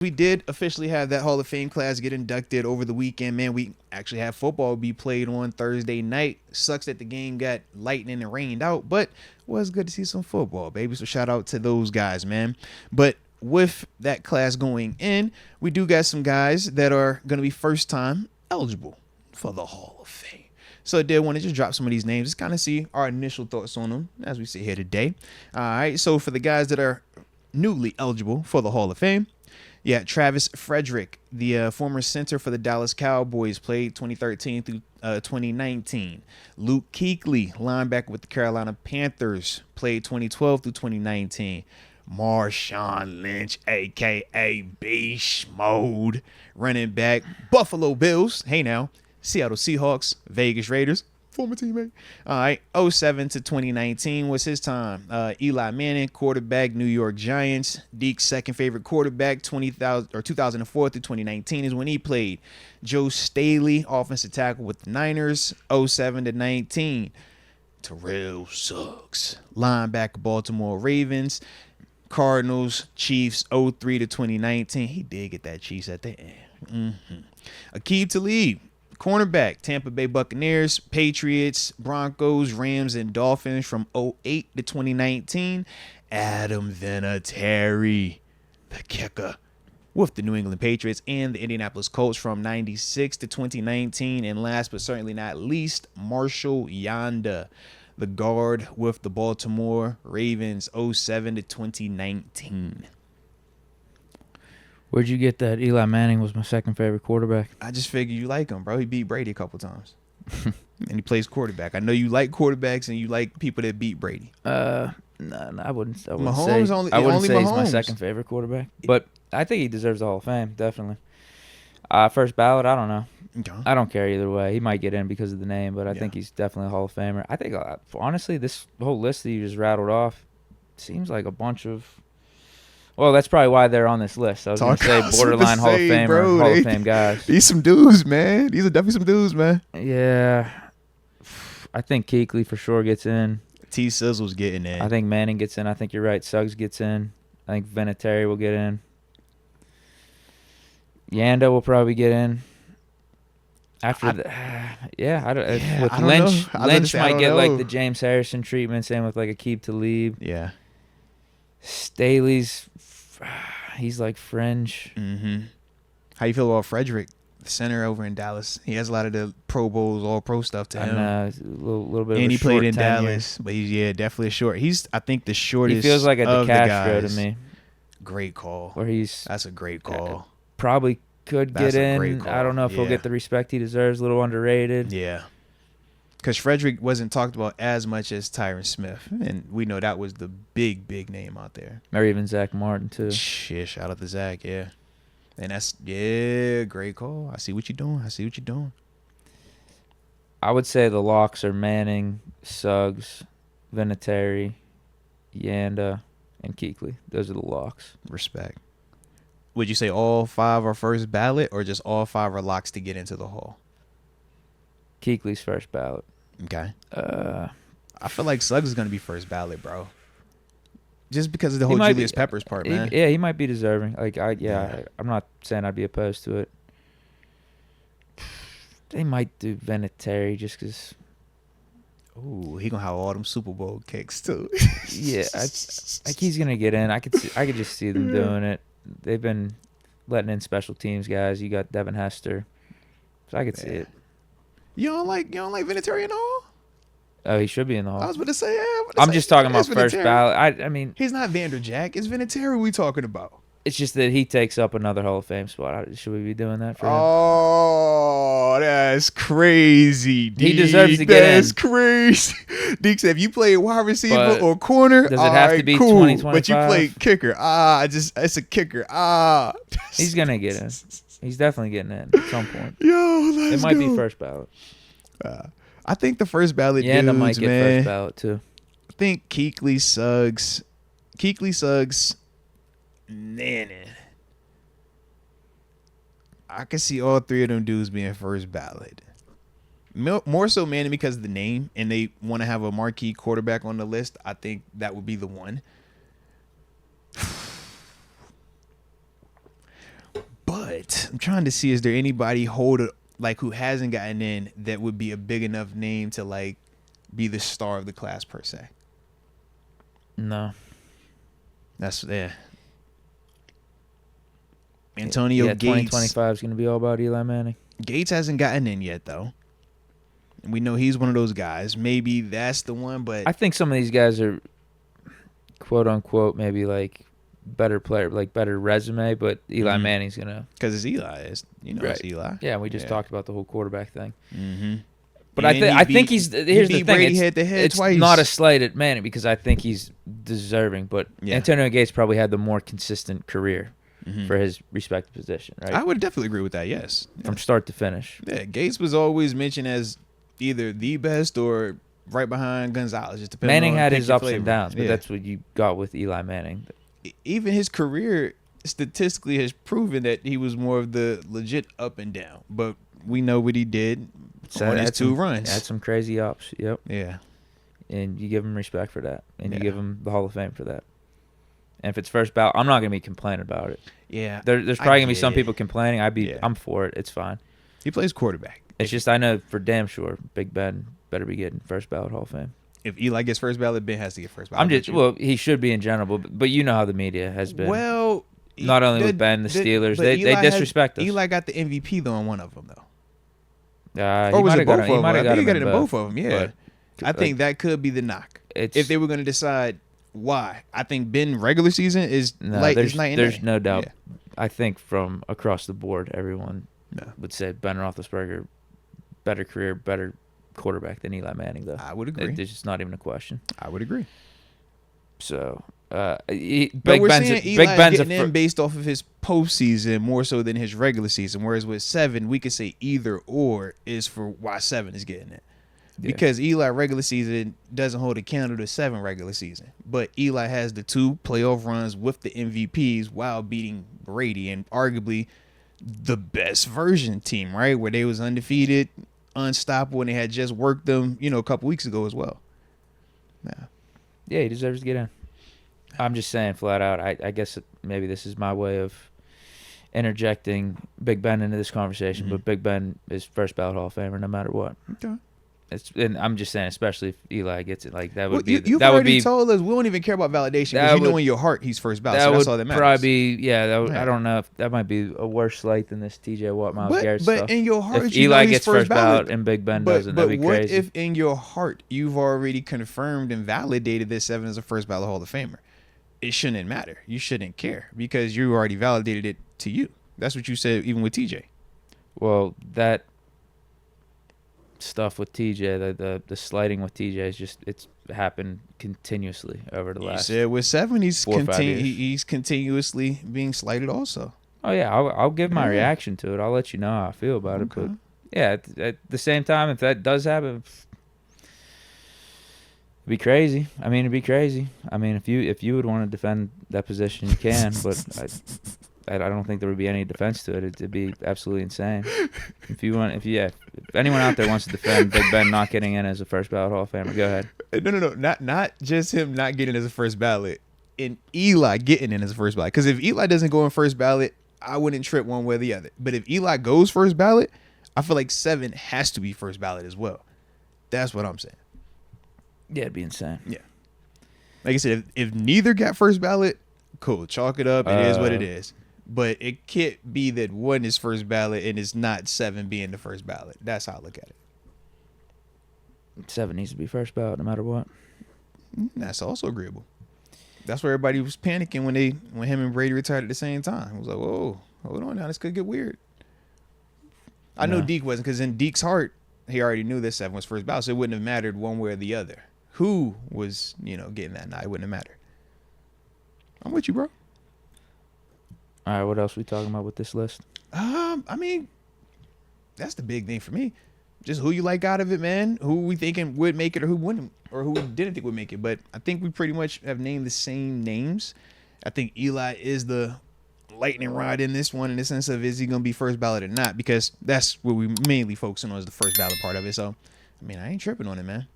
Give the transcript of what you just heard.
We did officially have that Hall of Fame class get inducted over the weekend, man. We actually had football be played on Thursday night. Sucks that the game got lightning and rained out, but it was good to see some football, baby. So shout out to those guys, man. But with that class going in, we do got some guys that are going to be first time eligible for the Hall of Fame. So I did want to just drop some of these names, just kind of see our initial thoughts on them as we sit here today. All right, so for the guys that are newly eligible for the Hall of Fame, yeah, Travis Frederick, the former center for the Dallas Cowboys, played 2013 through 2019. Luke Kuechly, linebacker with the Carolina Panthers, played 2012 through 2019. Marshawn Lynch, a.k.a. Beast Mode, running back, Buffalo Bills. Hey now, Seattle Seahawks, Vegas Raiders, former teammate. All right, 07 to 2019 was his time. Eli Manning, quarterback, New York Giants. Deke's second favorite quarterback, 2004 through 2019 is when he played. Joe Staley, offensive tackle with the Niners, 07 to 19. Terrell Suggs, linebacker, Baltimore Ravens. Cardinals, Chiefs, 03 to 2019. He did get that Chiefs at the end. Aqib Talib, cornerback, Tampa Bay Buccaneers, Patriots, Broncos, Rams, and Dolphins from 08 to 2019. Adam Vinatieri, the kicker, with the New England Patriots and the Indianapolis Colts from 96 to 2019. And last but certainly not least, Marshall Yanda, the guard with the Baltimore Ravens, 07 to 2019. Where'd you get that Eli Manning was my second favorite quarterback? I just figured you like him, bro. He beat Brady a couple times. And he plays quarterback. I know you like quarterbacks and you like people that beat Brady. No, I wouldn't Mahomes say, only, I wouldn't only say Mahomes. he's my second favorite quarterback. But I think he deserves the Hall of Fame, definitely. First ballot, I don't know. Okay. I don't care either way. He might get in because of the name, but I think he's definitely a Hall of Famer. I think, honestly, this whole list that you just rattled off seems like a bunch of... Well, that's probably why they're on this list. I was going to say borderline Hall of Fame bro, or Hall of Fame guys. These some dudes, man. These are definitely some dudes, man. Yeah. I think Kuechly for sure gets in. T. Sizzle's getting in. I think Manning gets in. I think you're right. Suggs gets in. I think Vinatieri will get in. Yanda will probably get in. After with Lynch, Lynch might get like the James Harrison treatment. Same with like Aqib Talib. Yeah. Staley's, he's like fringe. How you feel about Frederick, the center over in Dallas? He has a lot of the Pro Bowls, all pro stuff to him. A little bit. And of a he played in tenure. Dallas, but he's definitely a short. He's I think the shortest. He feels like a of the DeCastro guys. to me. Great call. Where That's a great call. Probably could That's get a in. great call. I don't know if he'll get the respect he deserves. A little underrated. Yeah. Because Frederick wasn't talked about as much as Tyron Smith. And we know that was the big, big name out there. Or even Zach Martin, too. Yeah, shout out to Zach, yeah. And that's, great call. I see what you're doing. I would say the locks are Manning, Suggs, Vinatieri, Yanda, and Kuechly. Those are the locks. Respect. Would you say all five are first ballot or just all five are locks to get into the Hall? Kuechly's first ballot. Okay. I feel like Suggs is going to be first ballot, bro. Just because of the whole Julius Peppers part, man. He might be deserving. I'm not saying I'd be opposed to it. They might do Vinatieri just because. Ooh, he gonna have all them Super Bowl kicks too. Yeah, he's gonna get in. I could just see them doing it. They've been letting in special teams guys. You got Devin Hester, so I could see it. You don't like Vinatieri at all? Oh, he should be in the Hall. I was about to say, I'm just talking about first ballot. I mean, he's not Vanderjack. It's Vinatieri we talking about. It's just that he takes up another Hall of Fame spot. Should we be doing that for him? Oh, that's crazy, Deke. He deserves to get in. That's crazy. Deke said, if you play wide receiver But or corner, does it have to be 2025? But you play kicker. It's a kicker. He's going to get in. He's definitely getting in at some point. Yo, let's It might go. be first ballot. I think the first ballot Yeah, dudes, might get man. first ballot too. I think Kuechly, Suggs, Manning. I can see all three of them dudes being first ballot. More so Manning because of the name, and they want to have a marquee quarterback on the list. I think that would be the one. But I'm trying to see, is there anybody who hasn't gotten in that would be a big enough name to like be the star of the class per se? No. That's Antonio Gates. 2025 is going to be all about Eli Manning. Gates hasn't gotten in yet, though. And we know he's one of those guys. Maybe that's the one, but I think some of these guys are, quote unquote, maybe like better player, like better resume, but Eli Manning's going to. Because it's Eli. It's Eli. Yeah, we just talked about the whole quarterback thing. Mm-hmm. But I think he's here's the thing. Brady head-to-head twice. Not a slight at Manning because I think he's deserving. But Antonio Gates probably had the more consistent career for his respective position, right? I would definitely agree with that. Yes, from start to finish. Yeah, Gates was always mentioned as either the best or right behind Gonzalez. Just depending Manning on had his ups flavor. and downs, but that's what you got with Eli Manning. Even his career statistically has proven that he was more of the legit up and down. But we know what he did. On his 2 runs. Had some crazy ups. Yep. Yeah. And you give him respect for that. And you give him the Hall of Fame for that. And if it's first ballot, I'm not going to be complaining about it. Yeah. There's probably going to be some people complaining. I'm for it. It's fine. He plays quarterback. It's just I know for damn sure Big Ben better be getting first ballot Hall of Fame. If Eli gets first ballot, Ben has to get first ballot. He should be in general, but you know how the media has been. Well, not only with Ben, the Steelers, they disrespect us. Eli got the MVP though on one of them though. Or was it both of them? I think he got it in both of them. Yeah, I think that could be the knock. If they were going to decide why, I think Ben regular season is night and day. There's no doubt. Yeah. I think from across the board, everyone would say Ben Roethlisberger, better career, better quarterback than Eli Manning. Though I would agree. It's just not even a question. I would agree. So. Big Ben's getting in based off of his postseason more so than his regular season. Whereas with 7, we could say either or is for why 7 is getting it. Because Eli regular season doesn't hold a candle to 7 regular season. But Eli has the 2 playoff runs with the MVPs while beating Brady and arguably the best version team, right? Where they was undefeated, unstoppable, and they had just worked them, a couple weeks ago as well. Yeah, he deserves to get in. I'm just saying flat out, I guess maybe this is my way of interjecting Big Ben into this conversation, but Big Ben is first ballot Hall of Famer no matter what. Okay. And I'm just saying, especially if Eli gets it, like that would You've already told us we don't even care about validation because know in your heart he's first ballot. That's all that matters. Probably be, I don't know if that might be a worse slight than this T.J. Watt, Miles Garrett stuff. But in your heart, if Eli gets first ballot and Big Ben doesn't, that'd be crazy. But what if in your heart you've already confirmed and validated that 7 is a first ballot Hall of Famer? It shouldn't matter. You shouldn't care because you already validated it to you. That's what you said even with TJ. Well, that stuff with TJ, the sliding with TJ is just it's happened continuously over the last. You said with 7, he's 4 or 5 years. He's continuously being slighted also. Oh yeah, I'll give my reaction to it. I'll let you know how I feel about it. But yeah, at the same time, if that does happen. It'd be crazy. It'd be crazy. If you would want to defend that position, you can. But I don't think there would be any defense to it. It'd be absolutely insane. If anyone out there wants to defend Big Ben not getting in as a first ballot Hall of Famer, go ahead. No, not just him not getting as a first ballot, and Eli getting in as a first ballot. Because if Eli doesn't go in first ballot, I wouldn't trip one way or the other. But if Eli goes first ballot, I feel like 7 has to be first ballot as well. That's what I'm saying. Yeah, it'd be insane. Yeah. Like I said, if neither got first ballot, cool. Chalk it up. It is what it is. But it can't be that 1 is first ballot and it's not 7 being the first ballot. That's how I look at it. 7 needs to be first ballot no matter what. That's also agreeable. That's where everybody was panicking when him and Brady retired at the same time. It was like, whoa, hold on now. This could get weird. I know Deke wasn't because in Deke's heart, he already knew that 7 was first ballot, so it wouldn't have mattered one way or the other. Who was, getting that night? It wouldn't have mattered. I'm with you, bro. All right, what else we talking about with this list? That's the big thing for me. Just who you like out of it, man. Who we thinking would make it or who wouldn't, or who we didn't think would make it. But I think we pretty much have named the same names. I think Eli is the lightning rod in this one in the sense of is he going to be first ballot or not? Because that's what we mainly focusing on is the first ballot part of it. So, I ain't tripping on it, man.